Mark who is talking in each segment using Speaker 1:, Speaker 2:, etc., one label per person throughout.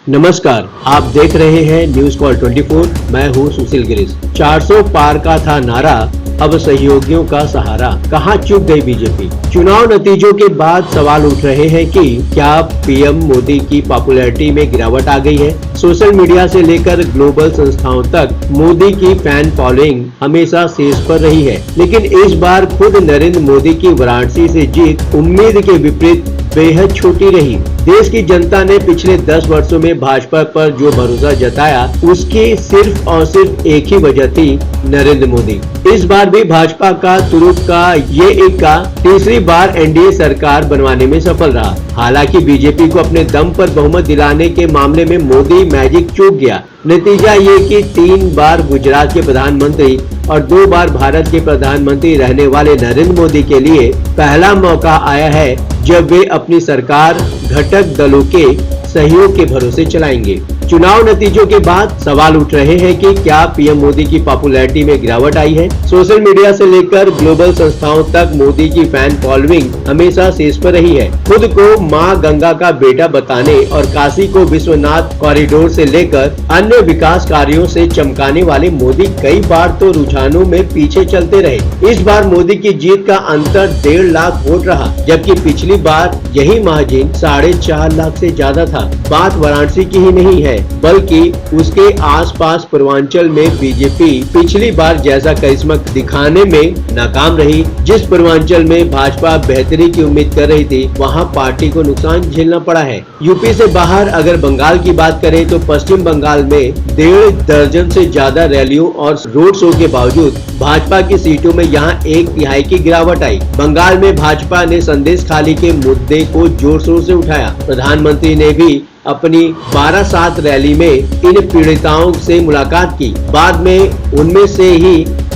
Speaker 1: नमस्कार, आप देख रहे हैं न्यूज कॉल 24। मैं हूं सुशील गिरीश। 400 पार का था नारा, अब सहयोगियों का सहारा। कहां चूक गई बीजेपी? चुनाव नतीजों के बाद सवाल उठ रहे हैं कि क्या पीएम मोदी की पॉपुलैरिटी में गिरावट आ गई है। सोशल मीडिया से लेकर ग्लोबल संस्थाओं तक मोदी की फैन फॉलोइंग हमेशा शीर्ष पर रही है, लेकिन इस बार खुद नरेंद्र मोदी की वाराणसी से जीत उम्मीद के विपरीत बेहद छोटी रही। देश की जनता ने पिछले 10 वर्षों में भाजपा पर जो भरोसा जताया, उसकी सिर्फ और सिर्फ एक ही वजह थी, नरेंद्र मोदी। इस बार भी भाजपा का तुरुप का ये इक्का तीसरी बार एनडीए सरकार बनवाने में सफल रहा। हालांकि बीजेपी को अपने दम पर बहुमत दिलाने के मामले में मोदी मैजिक चूक गया। नतीजा ये कि 3 बार गुजरात के प्रधानमंत्री और 2 बार भारत के प्रधानमंत्री रहने वाले नरेंद्र मोदी के लिए पहला मौका आया है जब वे अपनी सरकार घटक दलों के सहयोग के भरोसे चलाएंगे। चुनाव नतीजों के बाद सवाल उठ रहे हैं कि क्या पीएम मोदी की पॉपुलैरिटी में गिरावट आई है। सोशल मीडिया से लेकर ग्लोबल संस्थाओं तक मोदी की फैन फॉलोइंग हमेशा शीर्ष पर रही है। खुद को मां गंगा का बेटा बताने और काशी को विश्वनाथ कॉरिडोर से लेकर अन्य विकास कार्यों से चमकाने वाले मोदी कई बार तो रुझानों में पीछे चलते रहे। इस बार मोदी की जीत का अंतर 1.5 लाख वोट रहा, जबकि पिछली बार यही मार्जिन 4.5 लाख से ज्यादा था। बात वाराणसी की ही नहीं है, बल्कि उसके आसपास पूर्वांचल में बीजेपी पिछली बार जैसा करिश्मा दिखाने में नाकाम रही। जिस पूर्वांचल में भाजपा बेहतरी की उम्मीद कर रही थी, वहां पार्टी को नुकसान झेलना पड़ा है। यूपी से बाहर अगर बंगाल की बात करें तो पश्चिम बंगाल में 1.5 दर्जन से ज्यादा रैलियों और रोड शो के बावजूद भाजपा की सीटों में यहां 1/3 की गिरावट आई। बंगाल में भाजपा ने संदेश खाली के मुद्दे को जोर शोर से उठाया। प्रधानमंत्री ने भी अपनी 12/7 रैली में इन पीड़िताओं से मुलाकात की। बाद में उनमें से ही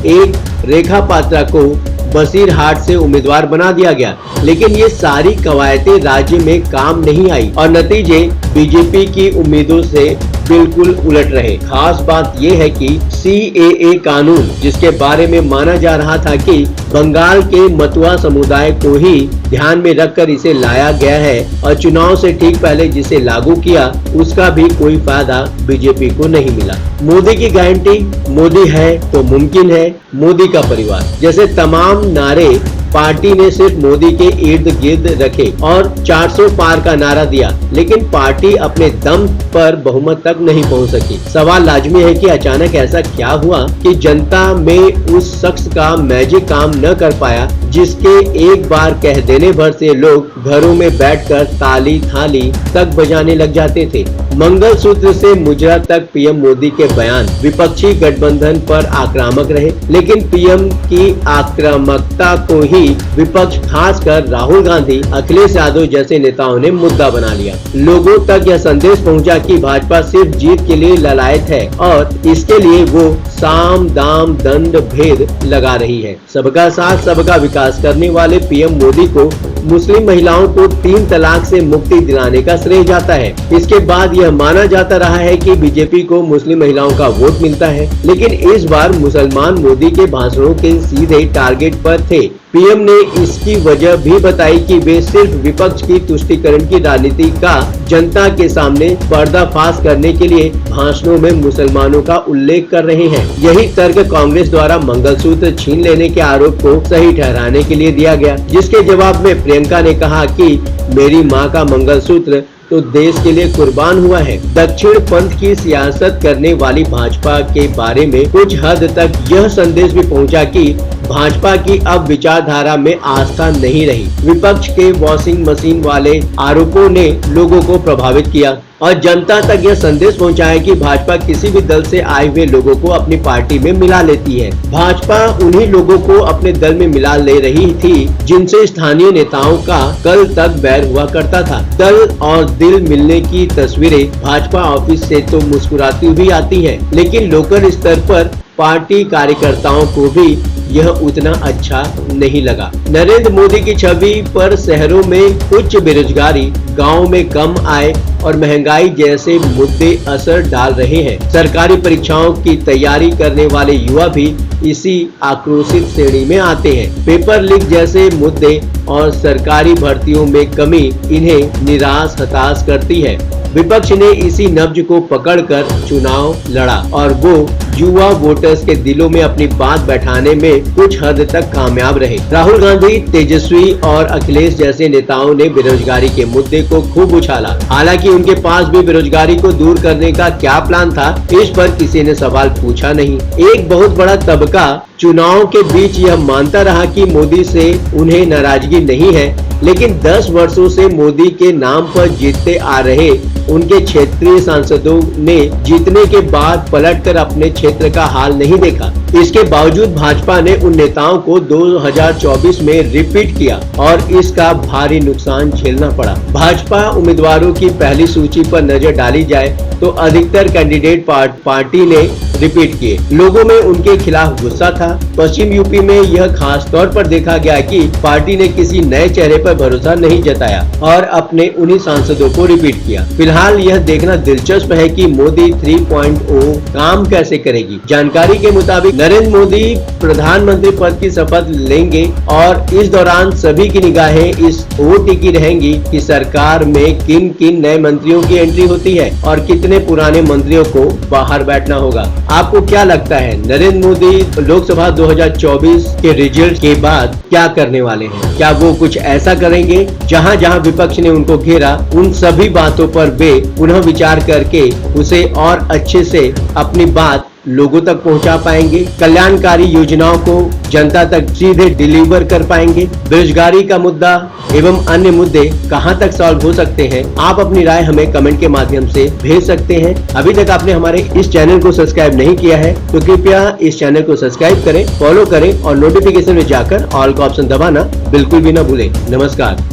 Speaker 1: एक रेखा पात्रा को बसीरहाट से उम्मीदवार बना दिया गया, लेकिन ये सारी कवायतें राज्य में काम नहीं आई और नतीजे बीजेपी की उम्मीदों से बिल्कुल उलट रहे। खास बात यह है कि CAA कानून, जिसके बारे में माना जा रहा था कि बंगाल के मतुआ समुदाय को ही ध्यान में रखकर इसे लाया गया है और चुनाव से ठीक पहले जिसे लागू किया, उसका भी कोई फायदा बीजेपी को नहीं मिला। मोदी की गारंटी, मोदी है तो मुमकिन है, मोदी का परिवार जैसे तमाम नारे पार्टी ने सिर्फ मोदी के इर्द गिर्द रखे और 400 पार का नारा दिया, लेकिन पार्टी अपने दम पर बहुमत तक नहीं पहुंच सकी। सवाल लाजमी है कि अचानक ऐसा क्या हुआ कि जनता में उस शख्स का मैजिक काम न कर पाया, जिसके एक बार कह देने भर से लोग घरों में बैठकर ताली थाली तक बजाने लग जाते थे। मंगलसूत्र से मुजरा तक पीएम मोदी के बयान विपक्षी गठबंधन पर आक्रामक रहे, लेकिन पीएम की आक्रामकता को ही विपक्ष खासकर राहुल गांधी, अखिलेश यादव जैसे नेताओं ने मुद्दा बना लिया। लोगों तक यह संदेश पहुंचा कि भाजपा सिर्फ जीत के लिए ललायत है और इसके लिए वो साम दाम दंड भेद लगा रही है। सबका साथ सबका विकास करने वाले पीएम मोदी को मुस्लिम महिलाओं को 3 तलाक से मुक्ति दिलाने का श्रेय जाता है। इसके बाद यह माना जाता रहा है कि बीजेपी को मुस्लिम महिलाओं का वोट मिलता है, लेकिन इस बार मुसलमान मोदी के भाषणों के सीधे टारगेट पर थे। पीएम ने इसकी वजह भी बताई कि वे सिर्फ विपक्ष की तुष्टीकरण की राजनीति का जनता के सामने पर्दाफाश करने के लिए भाषणों में मुसलमानों का उल्लेख कर रहे हैं। यही तर्क कांग्रेस द्वारा मंगलसूत्र छीन लेने के आरोप को सही ठहराने के लिए दिया गया, जिसके जवाब में प्रियंका ने कहा कि मेरी मां का मंगलसूत्र तो देश के लिए कुर्बान हुआ है। दक्षिण पंथ की सियासत करने वाली भाजपा के बारे में कुछ हद तक यह संदेश भी पहुंचा कि भाजपा की अब विचारधारा में आस्था नहीं रही। विपक्ष के वॉशिंग मशीन वाले आरोपों ने लोगों को प्रभावित किया और जनता तक यह संदेश पहुंचाया कि भाजपा किसी भी दल से आए हुए लोगों को अपनी पार्टी में मिला लेती है। भाजपा उन्हीं लोगों को अपने दल में मिला ले रही थी जिनसे स्थानीय नेताओं का कल तक बैर हुआ करता था। दल और दिल मिलने की तस्वीरें भाजपा ऑफिस से तो मुस्कुराती हुई आती है, लेकिन लोकल स्तर पर पार्टी कार्यकर्ताओं को भी यह उतना अच्छा नहीं लगा। नरेंद्र मोदी की छवि पर शहरों में उच्च बेरोजगारी, गांव में कम आय और महंगाई जैसे मुद्दे असर डाल रहे हैं। सरकारी परीक्षाओं की तैयारी करने वाले युवा भी इसी आक्रोशित श्रेणी में आते हैं। पेपर लीक जैसे मुद्दे और सरकारी भर्तियों में कमी इन्हें निराश हताश करती है। विपक्ष ने इसी नब्ज को पकड़कर चुनाव लड़ा और वो युवा वोटर्स के दिलों में अपनी बात बैठाने में कुछ हद तक कामयाब रहे। राहुल गांधी, तेजस्वी और अखिलेश जैसे नेताओं ने बेरोजगारी के मुद्दे को खूब उछाला। हालांकि उनके पास भी बेरोजगारी को दूर करने का क्या प्लान था, इस पर किसी ने सवाल पूछा नहीं। एक बहुत बड़ा तबका चुनाव के बीच यह मानता रहा कि मोदी से उन्हें नाराजगी नहीं है, लेकिन 10 वर्षों से मोदी के नाम पर जीतते आ रहे उनके क्षेत्रीय सांसदों ने जीतने के बाद पलटकर अपने क्षेत्र का हाल नहीं देखा। इसके बावजूद भाजपा ने उन नेताओं को 2024 में रिपीट किया और इसका भारी नुकसान झेलना पड़ा। भाजपा उम्मीदवारों की पहली सूची पर नजर डाली जाए तो अधिकतर कैंडिडेट पार्टी ने रिपीट किए। लोगों में उनके खिलाफ गुस्सा था। पश्चिम यूपी में यह खास तौर पर देखा गया कि पार्टी ने किसी नए चेहरे पर भरोसा नहीं जताया और अपने उन्हीं सांसदों को रिपीट किया। फिलहाल यह देखना दिलचस्प है कि मोदी 3.0 काम कैसे करेगी। जानकारी के मुताबिक नरेंद्र मोदी प्रधानमंत्री पद की शपथ लेंगे और इस दौरान सभी की निगाहें इस ओर टिकी रहेंगी कि सरकार में किन किन नए मंत्रियों की एंट्री होती है और कितने पुराने मंत्रियों को बाहर बैठना होगा। आपको क्या लगता है, नरेंद्र मोदी लोकसभा 2024 के रिजल्ट के बाद क्या करने वाले हैं? क्या वो कुछ ऐसा करेंगे जहां जहां विपक्ष ने उनको घेरा, उन सभी बातों पर वे पुनः विचार करके उसे और अच्छे से अपनी बात लोगों तक पहुंचा पाएंगे, कल्याणकारी योजनाओं को जनता तक सीधे डिलीवर कर पाएंगे, बेरोजगारी का मुद्दा एवं अन्य मुद्दे कहां तक सॉल्व हो सकते हैं? आप अपनी राय हमें कमेंट के माध्यम से भेज सकते हैं। अभी तक आपने हमारे इस चैनल को सब्सक्राइब नहीं किया है तो कृपया इस चैनल को सब्सक्राइब करें, फॉलो करें और नोटिफिकेशन में जाकर ऑल का ऑप्शन दबाना बिल्कुल भी न भूलें। नमस्कार।